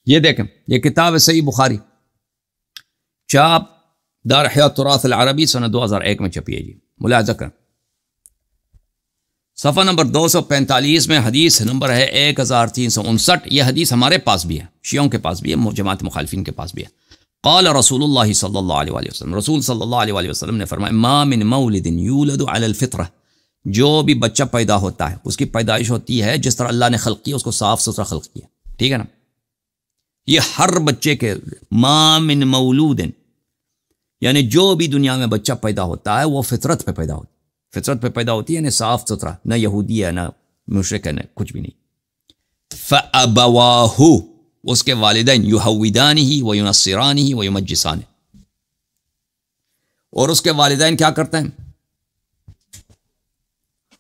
یہ دیکھیں، یہ کتاب ہے صحیح بخاری، چاپ دار احیاء التراث العربی سنہ 2001 میں چھپی ہے جی، ملاحظہ کریں۔ صفحہ نمبر 245 میں حدیث نمبر ہے 1359۔ یہ حدیث ہمارے پاس بھی ہے، شیعوں کے پاس بھی ہے، جماعت مخالفین کے پاس بھی ہے۔ قال رسول اللہ صلی اللہ علیہ وآلہ وسلم، رسول صلی اللہ علیہ وآلہ وسلم نے فرمایا، ما من مولد یولد علی الفطرہ، جو بھی بچہ پیدا ہوتا ہے اس کی پیدائش ہوتی ہے جس طرح اللہ نے خلق کیا، اس کو صاف ستھرا خلق کیا، ٹھیک ہے نا؟ یہ ہر بچے کے، ما من مولود یعنی جو بھی دنیا میں بچہ پیدا ہوتا ہے وہ فطرت پہ پیدا ہوتا ہے، فطرت پہ پیدا ہوتی ہے، یعنی صاف ستھرا، نہ یہودی ہے، نہ مشرک ہے، نہ کچھ بھی نہیں۔ فَأَبَوَاهُ، اس کے والدین، یُحَوِّدَانِهِ وَيُنَصِّرَانِهِ وَيُمَجِّسَانِهِ، اور اس کے والدین کیا کرتے ہیں؟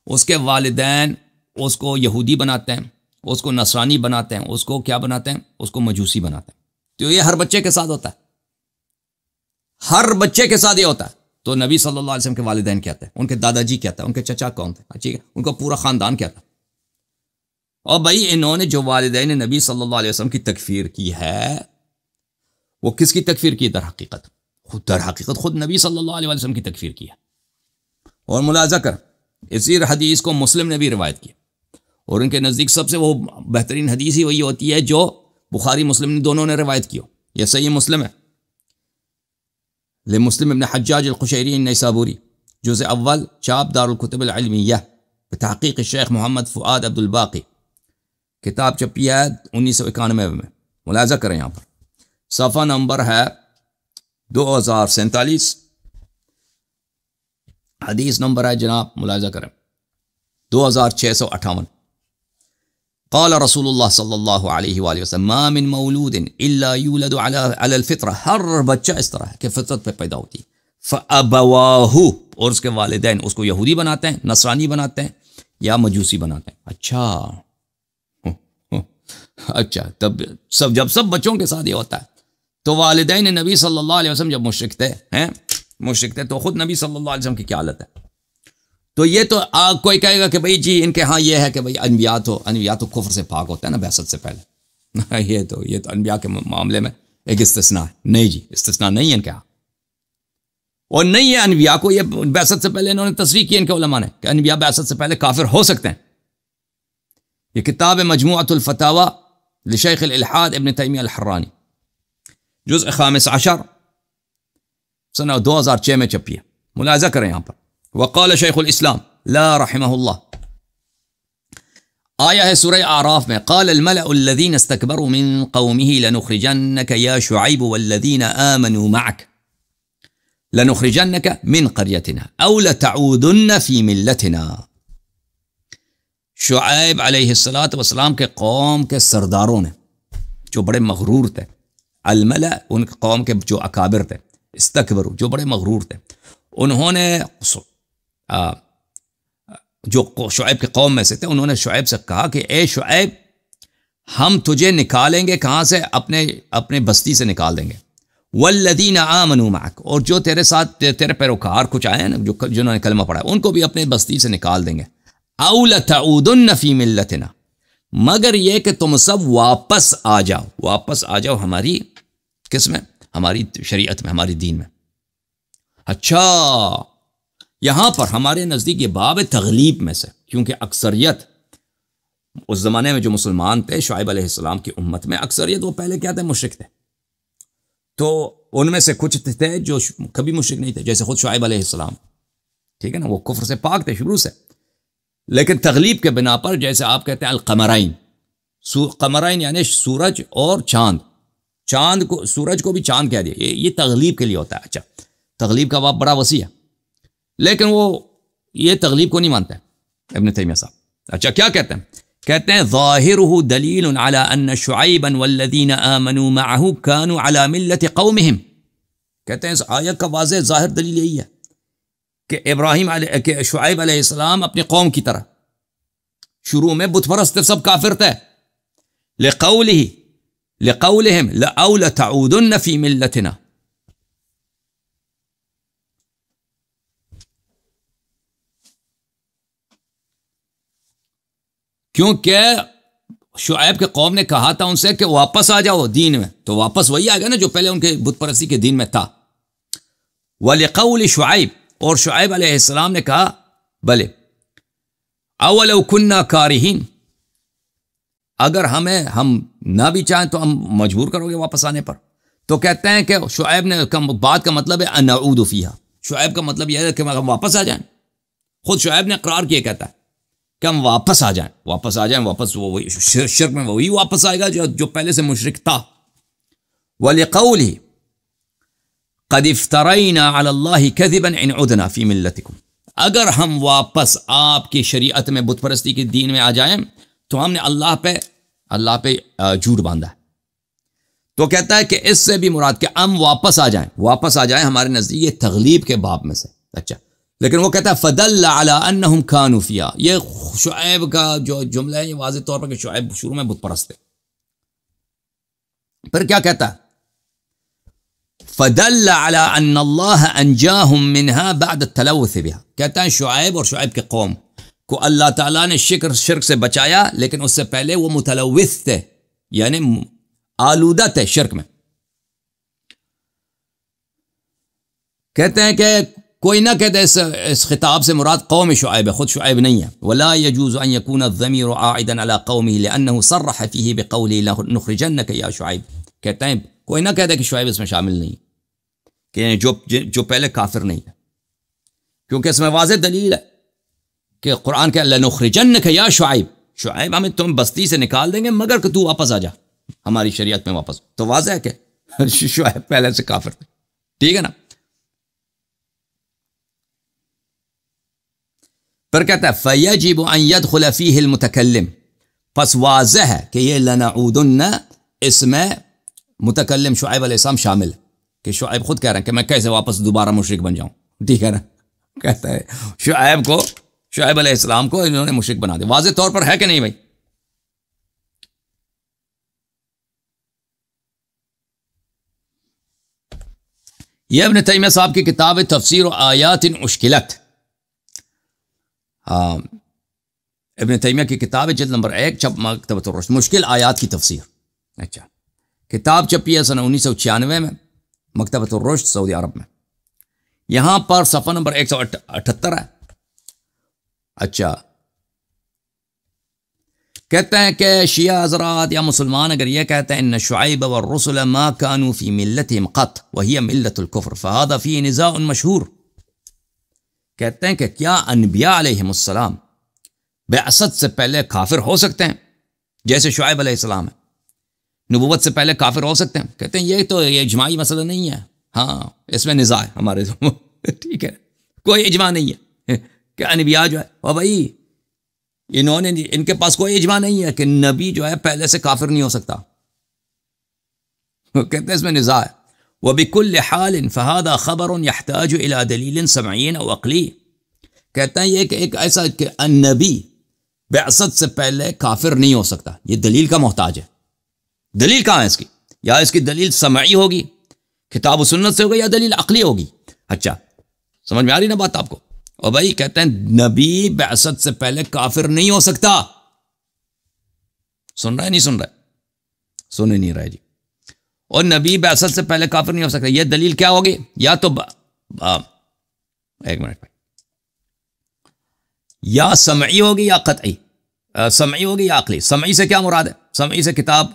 اس کے والدین اس کو یہودی بناتے ہیں، اس کو نصرانی بناتے ہیں، اس کو کیا بناتے ہیں؟ اس کو مجوسی بناتے ہیں۔ تو یہ ہر بچے کے ساتھ ہوتا ہے، ہر بچے کے ساتھ یہ ہوتا ہے۔ تو نبی صلی اللہ علیہ وسلم کے والدین کیا تھے، ان کے دادا جی کیا تھا، ان کے چچا کون تھے، ٹھیک ہے، ان کا پورا خاندان کیا تھا۔ اور بھائی انہوں نے جو والدین نبی صلی اللہ علیہ وسلم کی تکفیر کی ہے، وہ کس کی تکفیر کی؟ در حقیقت خود نبی صلی اللہ علیہ وسلم کی تکفیر کی ہے۔ اور ملاحظہ کر، اسی حدیث کو مسلم نے بھی روایت کی، اور ان کے نزدیک سب سے وہ بہترین حدیث ہی وہی ہوتی ہے جو بخاری مسلم نے دونوں نے روایت کی ہو۔ یہ صحیح مسلم ہے، لمسلم ابن حجاج القشیری النیسابوری، جزء اول، چاپ دار الکتب العلمیہ، بتحقیق الشیخ محمد فؤاد عبد الباقی، کتاب چھپی ہے 1991 میں۔ ملاحظہ کریں یہاں پر صفحہ نمبر ہے 2047، حدیث نمبر ہے جناب، ملاحظہ کریں 2658۔ قال رسول اللہ صلی اللہ علیہ وآلہ وسلم، ما من مولود الا یولد علی الفطرہ، ہر بچہ اس طرح ہے کہ فطرت پہ پیدا ہوتی ہے۔ فابواہ، اور اس کے والدین اس کو یہودی بناتے ہیں، نصرانی بناتے ہیں، یا مجوسی بناتے ہیں۔ اچھا تب جب سب بچوں کے ساتھ یہ ہوتا ہے، تو والدین نبی صلی اللہ علیہ وسلم جب مشرک تھے تو خود نبی صلی اللہ علیہ وسلم کی کیا حالت ہے؟ تو یہ تو کوئی کہے گا کہ بھئی جی ان کے ہاں یہ ہے کہ بھئی انبیاء تو کفر سے پاک ہوتا ہے نا بعثت سے پہلے۔ یہ تو انبیاء کے معاملے میں ایک استثناء ہے۔ نہیں جی، استثناء نہیں ہے ان کے ہاں، اور نہیں ہے انبیاء کو، یہ بعثت سے پہلے انہوں نے تصریح کی ان کے علماء نے کہ انبیاء بعثت سے پہلے کافر ہو سکتے ہیں۔ یہ کتاب مجموعۃ الفتاوی لشیخ الالحاد ابن تیمیہ الحرانی، جزء 15، سنہ 2006 میں چھپی ہے۔ ملاحظہ کریں یہاں پر، وقال شیخ الاسلام لا رحمہ اللہ، آیا ہے سورہ اعراف میں، قال الملأ الذين استكبروا من قومه لنخرجنك يا شعيب والذين آمنوا معك لنخرجنك من قريتنا او لتعودن في ملتنا۔ شعیب علیہ السلام کے قوم کے سرداروں نے، جو بڑے مغرور تھے، الملأ ان قوم کے جو اکابر تھے، استکبروا جو بڑے مغرور تھے، انہوں نے جو شعیب کے قوم میں سے تھے، انہوں نے شعیب سے کہا کہ اے شعیب، ہم تجھے نکالیں گے کہاں سے؟ اپنے بستی سے نکال دیں گے۔ والذین آمنوا معک، اور جو تیرے ساتھ تیرے پیروکار کچھ آئے ہیں نا، جنہوں نے کلمہ پڑھا، ان کو بھی اپنے بستی سے نکال دیں گے۔ او لتعودن فی ملتنا، مگر یہ کہ تم سب واپس آ جاؤ ہماری کس میں؟ ہماری شریعت میں، ہماری دین میں۔ اچھا، یہاں پر ہمارے نزدیک یہ باب تغلیب میں سے، کیونکہ اکثریت اس زمانے میں جو مسلمان تھے شعیب علیہ السلام کی امت میں، اکثریت وہ پہلے کیا تھے؟ مشرک تھے۔ تو ان میں سے کچھ تھے جو کبھی مشرک نہیں تھے، جیسے خود شعیب علیہ السلام، ٹھیک ہے نا، وہ کفر سے پاک تھے شروع سے، لیکن تغلیب کے بنا پر، جیسے آپ کہتے ہیں القمرین، قمرین یعنی سورج اور چاند کو، سورج کو بھی چاند کہہ دیا، یہ تغلیب کے لیے ہوتا ہے۔ اچھا، تغلیب کا باب بڑا وسیع ہے، لیکن وہ یہ تغلیب کو نہیں مانتے ابن تیمیہ صاحب۔ اچھا، کیا کہتے ہیں ظاہرہ دلیل علی ان شعیبا والذین آمنوا معه كانوا علی ملت قومہم، کہتے ہیں اس آیت کا واضح ظاہر دلیل یہی ہے کہ کہ شعیب علیہ السلام اپنی قوم کی طرح شروع میں بت پرست سب کافر تھے، لقولہم او لتعودن فی ملتنا، کیونکہ شعیب کے قوم نے کہا تھا ان سے کہ واپس آ جاؤ دین میں، تو واپس وہی آ گیا نا جو پہلے ان کے بت پرستی کے دین میں تھا. وَلِقَوْلِ شعیب، اور شعیب علیہ السلام نے کہا بلے اولو کننا کارہین، اگر ہم نہ بھی چاہیں تو ہم مجبور کرو گے واپس آنے پر. تو کہتے ہیں کہ شعیب نے بات کا مطلب ہے ان نعود فیہا، شعیب کا مطلب یہ ہے کہ ہم واپس آ جائیں. خود شعیب نے اقرار کیا، کہتا ہے کہ ہم واپس آ جائیں، واپس وہی شرک میں وہی واپس آئے گا جو پہلے سے مشرک تھا. وَلِقَوْلِهِ قَدْ افْتَرَيْنَا عَلَى اللَّهِ كَذِبًا إِنْ عُدْنَا فِي مِلَّتِكُمْ، اگر ہم واپس آپ کی شریعت میں بت پرستی کے دین میں آ جائیں تو ہم نے اللہ پہ جھوٹ باندھا ہے. تو کہتا ہے کہ اس سے بھی مراد کہ ہم واپس آ جائیں ہمارے نزدیک یہ تغلیب کے باب میں سے. اچھا، لیکن وہ کہتا ہے فَدَلَّ عَلَىٰ أَنَّهُمْ كَانُوا فِيهَا، یہ شعیب کا جو جملہ ہے یہ واضح طور پر کہ شعیب شروع میں بت پرست تھے. پھر کیا کہتا ہے فَدَلَّ عَلَىٰ أَنَّ اللَّهَ أَنْجَاهُمْ مِنْهَا بَعْدَ التَّلَوُّثِ بِهَا، کہتا ہے شعیب اور شعیب کے قوم کو اللہ تعالیٰ نے شرک سے بچایا، لیکن اس سے پہلے وہ متلوث تھے، یعنی آلودہ تھے شرک میں. کہتے ہیں کہ کوئی نہ کہتے اس خطاب سے مراد قوم شعیب ہے، خود شعیب نہیں ہے. وَلَا يَجُوزُ أَن يَكُونَ الضَّمِيرُ عَائِدًا عَلَىٰ قَوْمِهِ لِأَنَّهُ صَرَّحَ فِيهِ بِقَوْلِهِ لَنُخْرِجَنَّكَ يَا شُعَيْب. کہتے ہیں کوئی نہ کہتے کہ شعیب اس میں شامل نہیں، کہ جو پہلے کافر نہیں ہے، کیونکہ اس میں واضح دلیل ہے کہ قرآن کہ لَنُخْرِجَنَّكَ يَا شعیب، ہمیں تم بستی سے نکال دیں گے مگر کہ تو واپس آ جا ہماری شریعت میں واپس. تو واضح ہے کہ شعیب پہلے سے کافر تھے. ٹھیک ہے نا. پھر کہتا ہے فَيَجِبُ أَن يَدْخُلَ فِيهِ الْمُتَكَلِّمُ، پس واضح ہے کہ یہ لَنَعُودُنَّ اس میں متکلم شعیب علیہ السلام شامل ہے، کہ شعیب خود کہہ رہے ہیں کہ میں کیسے واپس دوبارہ مشرک بن جاؤں. ٹھیک ہے نا. کہتا ہے شعیب علیہ السلام کو انہوں نے مشرک بنا دیا. واضح طور پر ہے کہ نہیں بھائی؟ یہ ابن تیمیہ صاحب کی کتاب تفسیر آیات اشکلت، ابن تیمیہ کی کتاب جلد نمبر 1 چھپ مکتبۃ الرشد، مشکل آیات کی تفسیر. اچھا، کتاب چھپی ہے سن 1996 میں مکتبۃ الرشد سعودی عرب میں. یہاں پر صفحہ نمبر 178 ہے. اچھا، کہتے ہیں کہ شیعہ حضرات یا مسلمان اگر یہ کہتے ہیں ان شعیب والرسل ما كانوا في ملتهم قط وهي ملت الكفر فهذا فيه نزاع مشهور. کہتے ہیں کہ کیا انبیاء علیہم السلام بعثت سے پہلے کافر ہو سکتے ہیں جیسے شعیب علیہ السلام ہے؟ نبوت سے پہلے کافر ہو سکتے ہیں؟ کہتے ہیں یہ اجماعی مسئلہ نہیں ہے، ہاں اس میں نزاع ہے ہمارے. ٹھیک ہے، کوئی اجماع نہیں ہے کہ انبیاء جو ہے، اور بھائی ان کے پاس کوئی اجماع نہیں ہے کہ نبی جو ہے پہلے سے کافر نہیں ہو سکتا. کہتے ہیں اس میں نزاع ہے. وَبِكُلِّ حَالٍ فَهَذَا خَبَرٌ يَحْتَاجُ إِلَىٰ دَلِيلٍ سَمْعِيٍّ أَوْ عَقْلِيٍّ. کہتے ہیں یہ کہ ایک ایسا کہ نبی بعثت سے پہلے کافر نہیں ہو سکتا، یہ دلیل کا محتاج ہے. دلیل کہاں ہے اس کی؟ یا اس کی دلیل سمعی ہوگی، کتاب و سنت سے ہوگی، یا دلیل عقلی ہوگی. اچھا، سمجھ میں آ رہی نا بات آپ کو؟ اور بھائی کہتے ہیں نبی بعثت سے پہلے کافر نہیں ہو سکتا. سن رہے نہیں سن رہے؟ سن ہی نہیں رہے جی. اور نبی بعثت سے پہلے کافر نہیں ہو سکتا. یہ دلیل کیا ہوگی؟ یا تو ایک منٹ، یا سمعی ہوگی یا قطعی. سمعی ہوگی یا عقلی. سمعی سے کیا مراد ہے؟ سمعی سے کتاب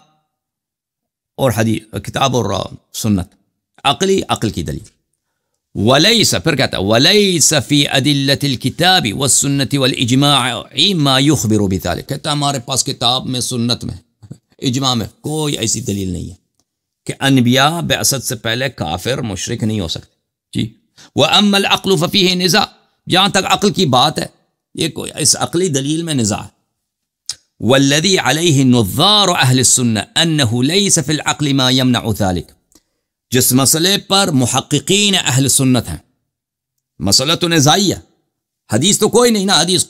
اور حدیث، کتاب اور سنت. عقلی عقل کی دلیل. ولیس، پھر کہتا ہے ولیس فی ادلۃ الکتاب والسنت والاجماع ما یخبر بذلک. کہتا ہے ہمارے پاس کتاب میں، سنت میں، اجماع میں کوئی ایسی دلیل نہیں ہے کہ انبیاء بعثت سے پہلے کافر مشرک نہیں ہو سکتے. جی. واما العقل ففیہ نزاع، جہاں تک عقل کی بات ہے یہ کوئی اس عقلی دلیل میں نزاع ہے. والذی علیہ نظار اہل السنہ انہ لیس فی العقل ما یمنع ذلک. جس مسئلے پر محققین اہل سنت ہیں، مسئلہ تو نزاعی ہے، حدیث تو کوئی نہیں نا. حدیث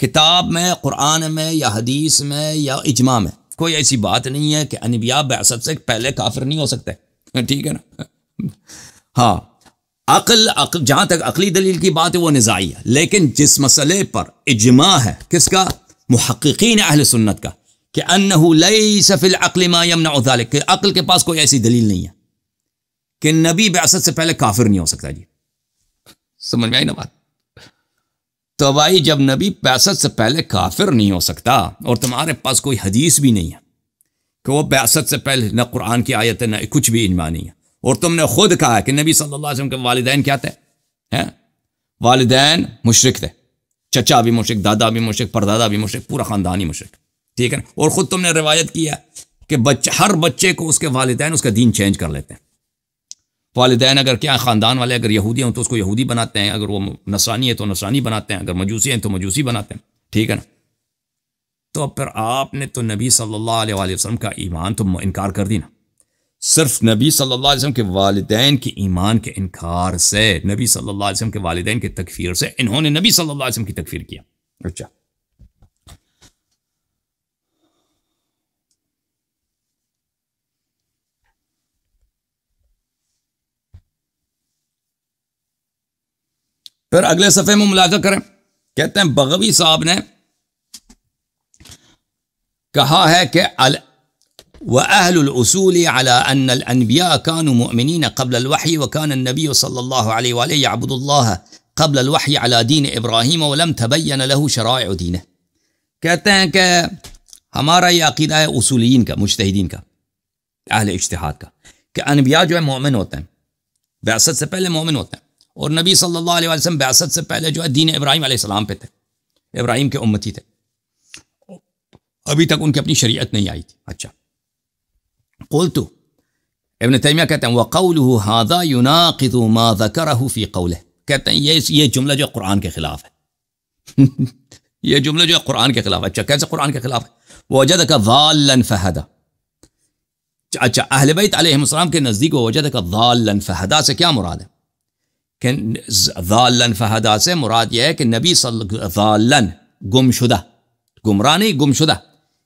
کتاب میں، قرآن میں یا حدیث میں یا اجماع میں کوئی ایسی بات نہیں ہے کہ انبیاء بعثت سے پہلے کافر نہیں ہو سکتے. ٹھیک ہے نا. ہاں، عقل جہاں تک عقلی دلیل کی بات ہے وہ نزاعی ہے، لیکن جس مسئلے پر اجماع ہے کس کا؟ محققین اہل سنت کا، کہ انہ لیس فی العقل ما یمنع ذلک، کہ عقل کے پاس کوئی ایسی دلیل نہیں ہے کہ نبی بعثت سے پہلے کافر نہیں ہو سکتا. جی سمجھ میں آئی نا بات؟ تو بھائی جب نبی بعثت سے پہلے کافر نہیں ہو سکتا اور تمہارے پاس کوئی حدیث بھی نہیں ہے کہ وہ بعثت سے پہلے نہ قرآن کی آیت ہے نہ کچھ بھی اجماع نہیں ہے، اور تم نے خود کہا ہے کہ نبی صلی اللہ علیہ وسلم کے والدین کیا تھے؟ والدین مشرک تھے، چچا بھی مشرک، دادا بھی مشرک، پردادا بھی مشرک، پورا خاندان ہی مشرک. ٹھیک ہے نا؟ اور خود تم نے روایت کی ہے کہ ہر بچے کو اس کے والدین اس کا دین چینج کر لیتے ہیں. والدین اگر کیا خاندان والے اگر یہودی ہوں تو اس کو یہودی بناتے ہیں، اگر وہ نصرانی ہے تو نصرانی بناتے ہیں، اگر مجوسی ہیں تو مجوسی بناتے ہیں. ٹھیک ہے نا؟ تو پھر آپ نے تو نبی صلی اللہ علیہ وآلہ وسلم کا ایمان تو انکار کر دی نا. صرف نبی صلی اللہ علیہ وسلم کے والدین کے ایمان کے انکار سے، نبی صلی اللہ علیہ وسلم کے والدین کی تکفیر سے، انہوں نے نبی صلی اللہ علیہ وسلم کی تکفیر کیا. اچھا پھر اگلے صفحے میں ملاحظہ کریں، کہتے ہیں بغوی صاحب نے کہا ہے کہ وَأَهْلُ الْأُصُولِ عَلَىٰ أَنَّ الْأَنْبِيَاءَ كَانُوا مُؤْمِنِينَ قَبْلَ الْوَحْيِ وَكَانَ النَّبِيُّ صَلَّى اللَّهُ عَلَيْهِ وَآلِهِ يَعْبُدُ اللَّهَ قَبْلَ الْوَحْيِ عَلَىٰ دِينِ إِبْرَاهِيمَ وَلَمْ تَبَيَّنَ لَهُ شَرَائِعُ دِينِهِ. کہتے ہیں کہ ہمارا یہ عقیدہ ہے اصولیین کا، مجتہدین کا، اہل اجتہاد کا، کہ انبیاء جو ہے مومن ہوتے ہیں، بعثت سے پہلے مومن ہوتے ہیں، اور نبی صلی اللہ علیہ وسلم بعثت سے پہلے جو ہے دین ابراہیم علیہ السلام پہ تھے، ابراہیم کے امتی تھے، ابھی تک ان کی اپنی شریعت نہیں آئی تھی. اچھا قلت، ابن تیمیہ کہتے ہیں وَقَوْلُهُ هَذَا يُنَاقِضُ مَا ذَكَرَهُ فِي قَوْلِهِ، کہتے ہیں یہ جملہ جو قرآن کے خلاف ہے. یہ جملہ جو ہے قرآن کے خلاف ہے. اچھا کیسے قرآن کے خلاف ہے؟ وَوَجَدَكَ ضَالًّا فَهَدَى. اچھا اہل بیت علیہم السلام کے نزدیک وَوَجَدَكَ ضَالًّا فَهَدَى سے کیا مراد ہے؟ کہ ضَالًّا فَهَدَى سے مراد یہ ہے کہ نبی ضَالًّا گمشدہ، گمراہ نہیں گمشدہ،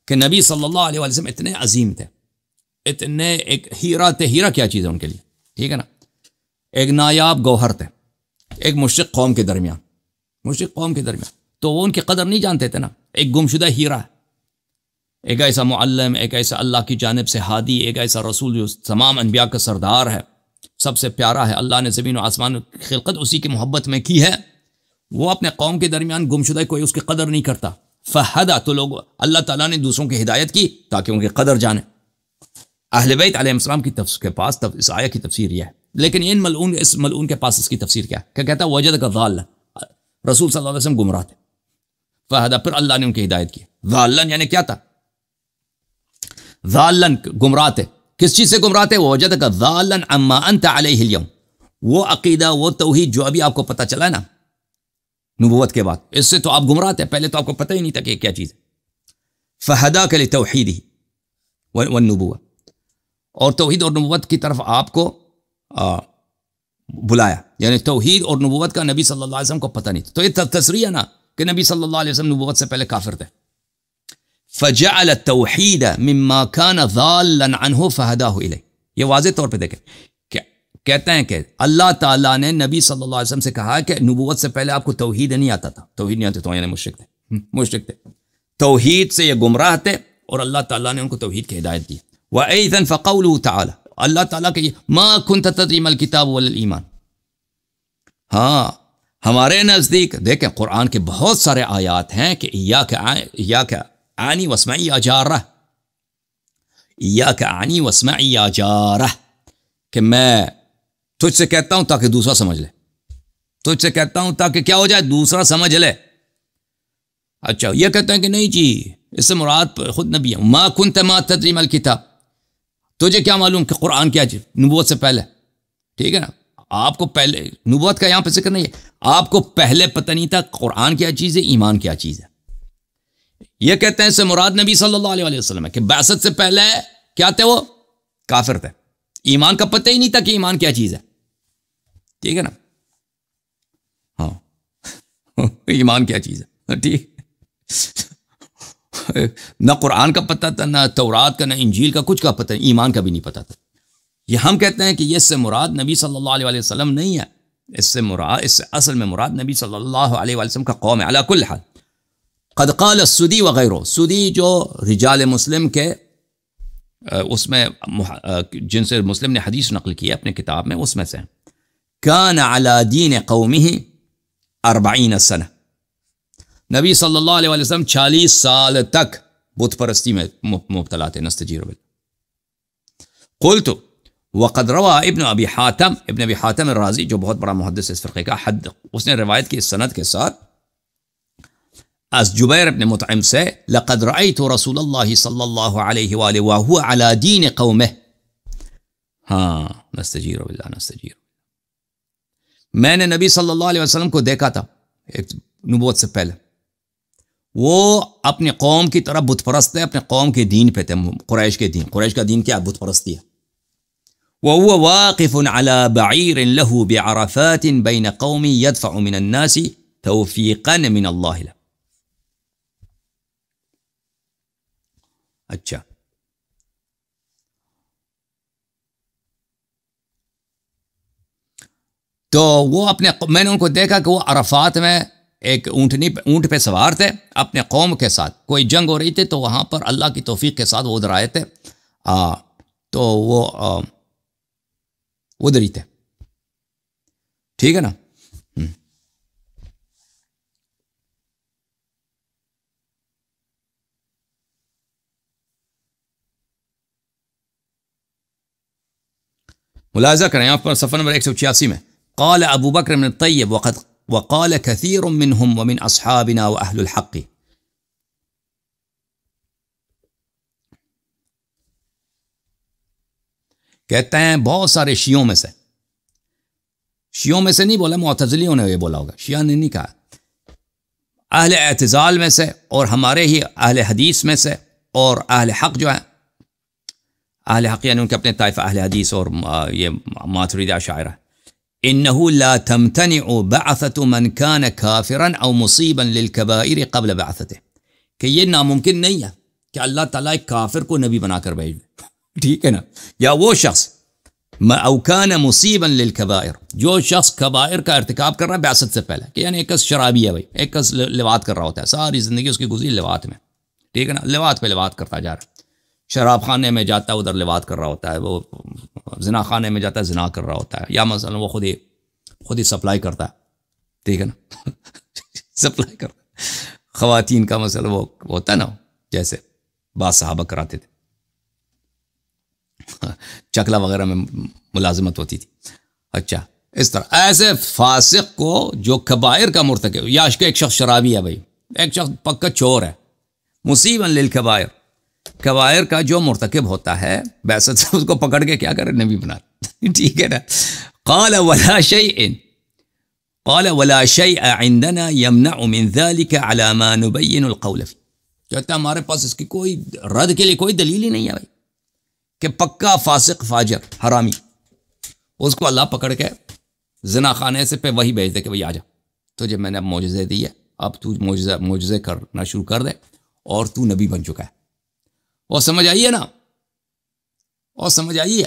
کہ نبی صلی اللہ علیہ وسلم اتنے عظیم تھے، اتنے ایک ہیرا تھے. ہیرا کیا چیز ہے ان کے لیے؟ ٹھیک ہے نا؟ ایک نایاب گوہر تھے ایک مشرک قوم کے درمیان، مشرک قوم کے درمیان، تو وہ ان کی قدر نہیں جانتے تھے نا. ایک گمشدہ ہیرا ہے، ایک ایسا معلم، ایک ایسا اللہ کی جانب سے ہادی، ایک ایسا رسول جو تمام انبیاء کا سردار ہے، سب سے پیارا ہے، اللہ نے زمین و آسمان خلقت اسی کی محبت میں کی ہے. وہ اپنے قوم کے درمیان گمشدہ، کوئی اس کی قدر نہیں کرتا. فہدا، تو لوگ اللہ تعالیٰ نے دوسروں کی ہدایت کی تاکہ ان کی قدر جانیں. اہل بیت علیہ السلام کی کے پاس اس آیت کی تفسیر یہ ہے، لیکن اس ملعون کے پاس اس کی تفسیر کیا ہے؟ کہ کہتا ہے وجدک ضالا، رسول صلی اللہ علیہ وسلم گمراہ تھے، فہدا پھر اللہ نے ان کی ہدایت کی. ضالا یعنی کیا تھا؟ ضالا گمراہ تھے. کس چیز سے گمراہ تھے؟ وجدک ضالا عما انت علیہ اليوم، وہ عقیدہ وہ توحید جو ابھی آپ کو پتہ چلا ہے نا نبوت کے بعد، اس سے تو آپ گمراہ تھے، پہلے تو آپ کو پتہ ہی نہیں تھا کہ کیا چیز ہے. فہداک لتوحیدہ والنبوہ، اور توحید اور نبوت کی طرف آپ کو بلایا، یعنی توحید اور نبوت کا نبی صلی اللہ علیہ وسلم کو پتہ نہیں تھا. تو یہ تصریح ہے نا کہ نبی صلی اللہ علیہ وسلم نبوت سے پہلے کافر تھے. فجعل التوحید مما كان ضالا عنه فهداه الیہ. یہ واضح طور پہ دیکھیں کہ کہتے ہیں کہ اللہ تعالیٰ نے نبی صلی اللہ علیہ وسلم سے کہا کہ نبوت سے پہلے آپ کو توحید نہیں آتا تھا، توحید نہیں آتا تو یعنی مشرک تھے، مشرک تھے، توحید سے یہ گمراہ تھے، اور اللہ تعالیٰ نے ان کو توحید کی ہدایت دی. وَأَيْضًا فَقَوْلُهُ تَعَالَى، اللہ تعالیٰ کہ مَا كُنْتَ تَدْرِي مَا الْكِتَابُ وَلَا الْإِيمَانُ. ہاں ہمارے نزدیک دیکھیں قرآن کے بہت سارے آیات ہیں کہ ایاک اعنی واسمعی یا جارہ، ایاک اعنی واسمعی یا جارہ، کہ میں تجھ سے کہتا ہوں تاکہ دوسرا سمجھ لے، تجھ سے کہتا ہوں تاکہ کیا ہو جائے؟ دوسرا سمجھ لے. اچھا یہ کہتے ہیں کہ نہیں جی اس سے مراد خود نبی ہے. ما کنت ما تدری ما الکتاب، تجھے کیا معلوم کہ قرآن کیا چیز نبوت سے پہلے؟ ٹھیک ہے نا؟ آپ کو پہلے نبوت کا یہاں پہ ذکر نہیں ہے، آپ کو پہلے پتہ نہیں تھا قرآن کیا چیز ہے، ایمان کیا چیز ہے. یہ کہتے ہیں اس سے مراد نبی صلی اللہ علیہ وسلم ہے کہ بعثت سے پہلے کیا تھے؟ وہ کافر تھے، ایمان کا پتہ ہی نہیں تھا کہ ایمان کیا چیز ہے. ٹھیک ہے نا؟ ہاں ایمان کیا چیز ہے. ٹھیک، نہ قرآن کا پتہ تھا، نہ تورات کا، نہ انجیل کا، کچھ کا پتہ نہیں، ایمان کا بھی نہیں پتہ تھا. یہ ہم کہتے ہیں کہ یہ اس سے مراد نبی صلی اللہ علیہ وسلم نہیں ہے، اس سے اصل میں مراد نبی صلی اللہ علیہ وسلم کا قوم ہے. علی کل حال قد قال السدی وغیرہ، سدی جو رجال مسلم کے اس میں جن سے مسلم نے حدیث نقل کی ہے اپنے کتاب میں، اس میں سے کان علی دین قومہ 40 سنہ، نبی صلی اللہ علیہ وسلم 40 سال تک بت پرستی میں مبتلا تھے، نستجیر باللہ۔ قلت وقد روا ابن ابی حاتم الرازی، جو بہت بڑا محدث اس فرقے کا، حد اس نے روایت کی اس سند کے ساتھ از جبیر ابن مطعم سے، لقد رأيت رسول اللہ صلی اللہ علیہ وآلہ وهو على دین قومہ، ہاں نستجیر باللہ نستجیر، میں نے نبی صلی اللہ علیہ وسلم کو دیکھا تھا ایک نبوت سے پہلے، وہ اپنے قوم کی طرح بت پرست ہے، اپنے قوم کے دین پہ تھے، قریش کے دین۔ قریش کا دین کیا؟ بت پرستی ہے۔ وَهُوَ وَاقِفٌ عَلَى بَعِيرٍ لَهُ بِعَرَفَاتٍ بَيْنَ قَوْمٍ يَدْفَعُ مِنَ النَّاسِ تَوْفِيقًا مِنَ اللَّهِ لَهُ۔ اچھا، تو وہ میں نے ان کو دیکھا کہ وہ عرفات میں ایک اونٹ پہ سوار تھے اپنے قوم کے ساتھ، کوئی جنگ ہو رہی تھی تو وہاں پر اللہ کی توفیق کے ساتھ وہ ادھر آئے تھے، تو وہ ادھر ہی تھے، ٹھیک ہے نا۔ ملاحظہ کریں آپ پر صفحہ نمبر 186 میں، قال ابو بکر بن الطیب وقال كثير منهم ومن اصحابنا واهل الحق، کہتے ہیں بہت سارے شیعوں میں سے نہیں بولا، معتزلیوں نے یہ بولا ہوگا، شیعہ نے نہیں کہا، اہل اعتزال میں سے اور ہمارے ہی اہل حدیث میں سے اور اہل حق جو ہے، اہل حق یعنی ان کے اپنے طائفہ اہل حدیث اور یہ ماتریدی اشاعرہ، انه لا تمتنع بعثة من كان كافرا او مصيبا للكبائر قبل بعثته، کہ یہ ناممکن نہیں ہے کہ اللہ تعالیٰ ایک کافر کو نبی بنا کر بھیج دے، ٹھیک ہے نا، یا وہ شخص او كان مصيبا للكبائر، جو شخص کبائر کا ارتکاب کر رہا ہے بعثت سے پہلے، کہ یعنی ایک کس شرابی ہے بھائی، ایک کس لواط کر رہا ہوتا ہے، ساری زندگی اس کی گزری لواط میں، ٹھیک ہے نا، لواط پہ لواط کرتا جا رہا ہے، شراب خانے میں جاتا ہے ادھر لواط کر رہا ہوتا ہے، وہ زنا خانے میں جاتا ہے زنا کر رہا ہوتا ہے، یا مثلا وہ خود ہی سپلائی کرتا ہے، ٹھیک ہے نا سپلائی کرتا ہے، خواتین کا مسئلہ وہ ہوتا ہے نا، جیسے بعض صحابہ کراتے تھے، چکلا وغیرہ میں ملازمت ہوتی تھی۔ اچھا، اس طرح ایسے فاسق کو جو کبائر کا مرتکب، یا ایک شخص شرابی ہے بھائی، ایک شخص پکا چور ہے، مصیبا للکبائر، کبائر کا جو مرتکب ہوتا ہے بعثت سے اس کو پکڑ کے کیا کرے، نبی بنا، ٹھیک ہے نا۔ قال ولا شيء عندنا يمنع من ذلك على ما نبين القول فيه، کہتا ہے ہمارے پاس اس کی کوئی رد کے لیے کوئی دلیل ہی نہیں ہے بھائی، کہ پکا فاسق فاجر حرامی اس کو اللہ پکڑ کے زنا خانے سے پہ وہی بھیج دے کہ بھائی آ جا، تجھے میں نے اب معجزے دی ہے، اب تو معجزے کرنا شروع کر دے اور تو نبی بن چکا ہے، اور سمجھ آئیے نا، اور سمجھ آئیے۔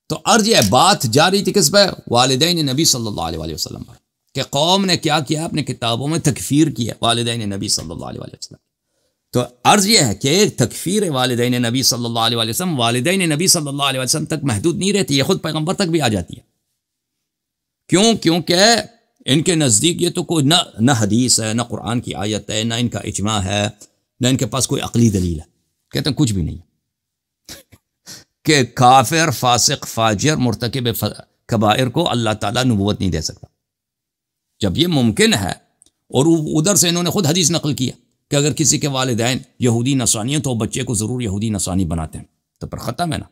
تو عرض یہ بات جاری تھی کس پہ؟ والدین نبی صلی اللہ علیہ وسلم پر، کہ قوم نے کیا کیا، اپنے کتابوں میں تکفیر کی ہے والدین نبی صلی اللہ علیہ وسلم۔ تو عرض یہ ہے کہ تکفیر والدین نبی صلی اللہ علیہ وسلم والدین نبی صلی اللہ علیہ وسلم تک محدود نہیں رہتی، یہ خود پیغمبر تک بھی آ جاتی ہے۔ کیوں؟ کیونکہ ان کے نزدیک یہ تو کوئی نہ حدیث ہے، نہ قرآن کی آیت ہے، نہ ان کا اجماع ہے، نہ ان کے پاس کوئی عقلی دلیل ہے، کہتے ہیں کچھ بھی نہیں، کہ کافر فاسق فاجر مرتکب کبائر کو اللہ تعالیٰ نبوت نہیں دے سکتا، جب یہ ممکن ہے۔ اور ادھر سے انہوں نے خود حدیث نقل کیا کہ اگر کسی کے والدین یہودی نصرانی ہیں تو بچے کو ضرور یہودی نصرانی بناتے ہیں، تو پر ختم ہے نا،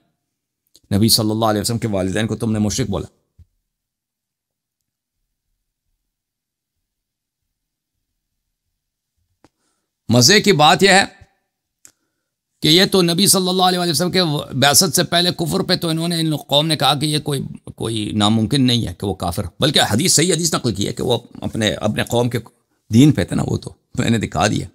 نبی صلی اللہ علیہ وسلم کے والدین کو تم نے مشرک بولا۔ مزے کی بات یہ ہے کہ یہ تو نبی صلی اللہ علیہ وسلم کے بعثت سے پہلے کفر پہ تو انہوں نے، ان قوم نے کہا کہ یہ کوئی ناممکن نہیں ہے کہ وہ کافر، بلکہ حدیث صحیح حدیث نقل کی ہے کہ وہ اپنے قوم کے دین پہ تھے نا، وہ تو میں نے دکھا دیا،